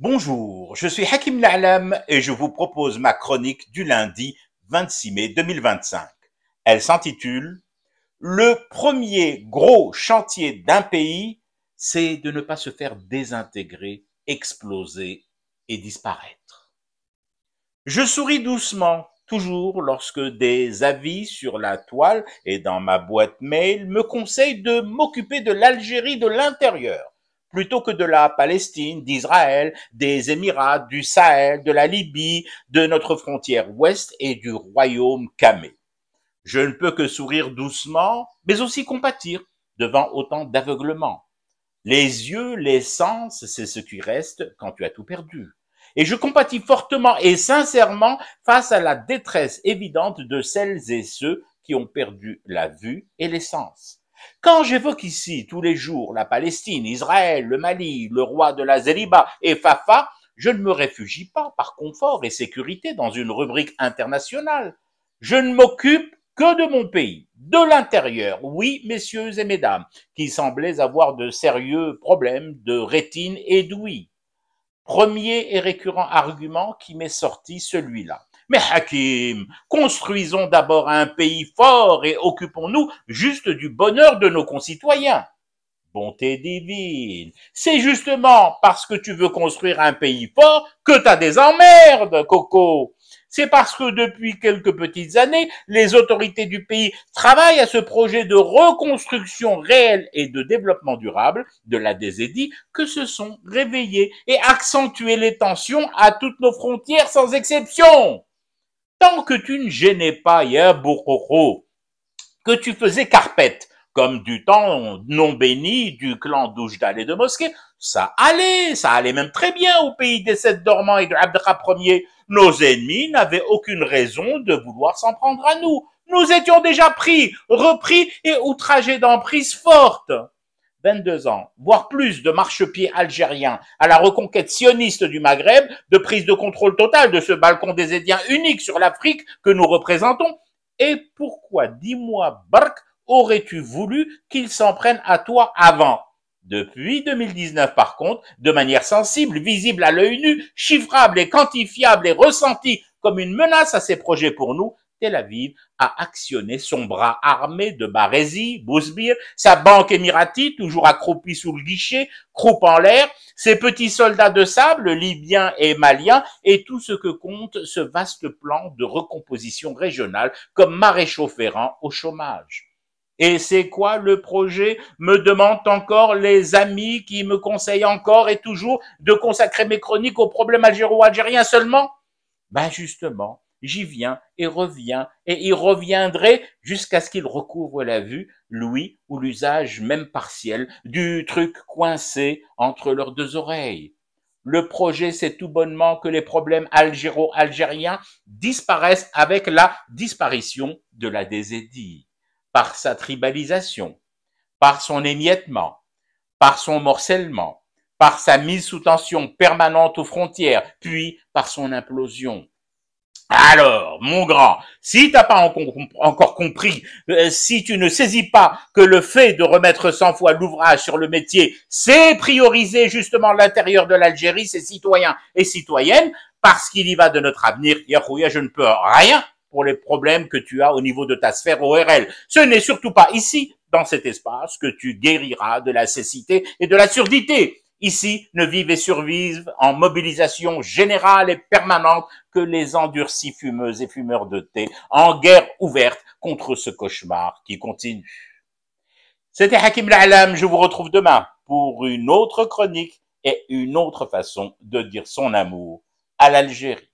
Bonjour, je suis Hakim La'alam et je vous propose ma chronique du lundi 26 mai 2025. Elle s'intitule « Le premier gros chantier d'un pays, c'est de ne pas se faire désintégrer, exploser et disparaître. » Je souris doucement, toujours lorsque des avis sur la toile et dans ma boîte mail me conseillent de m'occuper de l'Algérie de l'intérieur plutôt que de la Palestine, d'Israël, des Émirats, du Sahel, de la Libye, de notre frontière ouest et du royaume camé. Je ne peux que sourire doucement, mais aussi compatir devant autant d'aveuglement. Les yeux, les sens, c'est ce qui reste quand tu as tout perdu. Et je compatis fortement et sincèrement face à la détresse évidente de celles et ceux qui ont perdu la vue et les sens. Quand j'évoque ici tous les jours la Palestine, Israël, le Mali, le roi de la Zéliba et Fafa, je ne me réfugie pas par confort et sécurité dans une rubrique internationale. Je ne m'occupe que de mon pays, de l'intérieur, oui, messieurs et mesdames, qui semblaient avoir de sérieux problèmes de rétine et d'ouïe. Premier et récurrent argument qui m'est sorti, celui-là. Mais Hakim, construisons d'abord un pays fort et occupons-nous juste du bonheur de nos concitoyens. Bonté divine, c'est justement parce que tu veux construire un pays fort que t'as des emmerdes, Coco. C'est parce que depuis quelques petites années, les autorités du pays travaillent à ce projet de reconstruction réelle et de développement durable de la DZI que se sont réveillées et accentué les tensions à toutes nos frontières sans exception. Tant que tu ne gênais pas, Yabouroro, que tu faisais carpette, comme du temps non béni du clan d'Oujdal et de Mosquée, ça allait même très bien au pays des sept dormants et de Abdelkha Ier. Nos ennemis n'avaient aucune raison de vouloir s'en prendre à nous. Nous étions déjà pris, repris et outragés d'emprise forte. 22 ans, voire plus de marchepieds algériens à la reconquête sioniste du Maghreb, de prise de contrôle totale de ce balcon des Édiens unique sur l'Afrique que nous représentons. Et pourquoi, dis-moi, Bark, aurais-tu voulu qu'ils s'en prennent à toi avant? Depuis 2019, par contre, de manière sensible, visible à l'œil nu, chiffrable et quantifiable et ressentie comme une menace à ces projets pour nous, Tel Aviv a actionné son bras armé de Barési, Bousbir, sa banque émiratie, toujours accroupie sous le guichet, croupe en l'air, ses petits soldats de sable, libyens et maliens, et tout ce que compte ce vaste plan de recomposition régionale comme maréchaux ferrants au chômage. Et c'est quoi le projet? Me demandent encore les amis qui me conseillent encore et toujours de consacrer mes chroniques aux problèmes algéro-algériens seulement? Ben justement, j'y viens et reviens et y reviendrai jusqu'à ce qu'il recouvre la vue, l'ouïe ou l'usage même partiel du truc coincé entre leurs deux oreilles. Le projet, c'est tout bonnement que les problèmes algéro-algériens disparaissent avec la disparition de la DZI, par sa tribalisation, par son émiettement, par son morcellement, par sa mise sous tension permanente aux frontières, puis par son implosion. Alors, mon grand, si t'as pas encore compris, si tu ne saisis pas que le fait de remettre 100 fois l'ouvrage sur le métier, c'est prioriser justement l'intérieur de l'Algérie, ses citoyens et citoyennes, parce qu'il y va de notre avenir, Yahouya, je ne peux rien pour les problèmes que tu as au niveau de ta sphère ORL. Ce n'est surtout pas ici, dans cet espace, que tu guériras de la cécité et de la surdité. Ici, ne vivent et survivent en mobilisation générale et permanente que les endurcis fumeuses et fumeurs de thé, en guerre ouverte contre ce cauchemar qui continue. C'était Hakim La'alam, je vous retrouve demain pour une autre chronique et une autre façon de dire son amour à l'Algérie.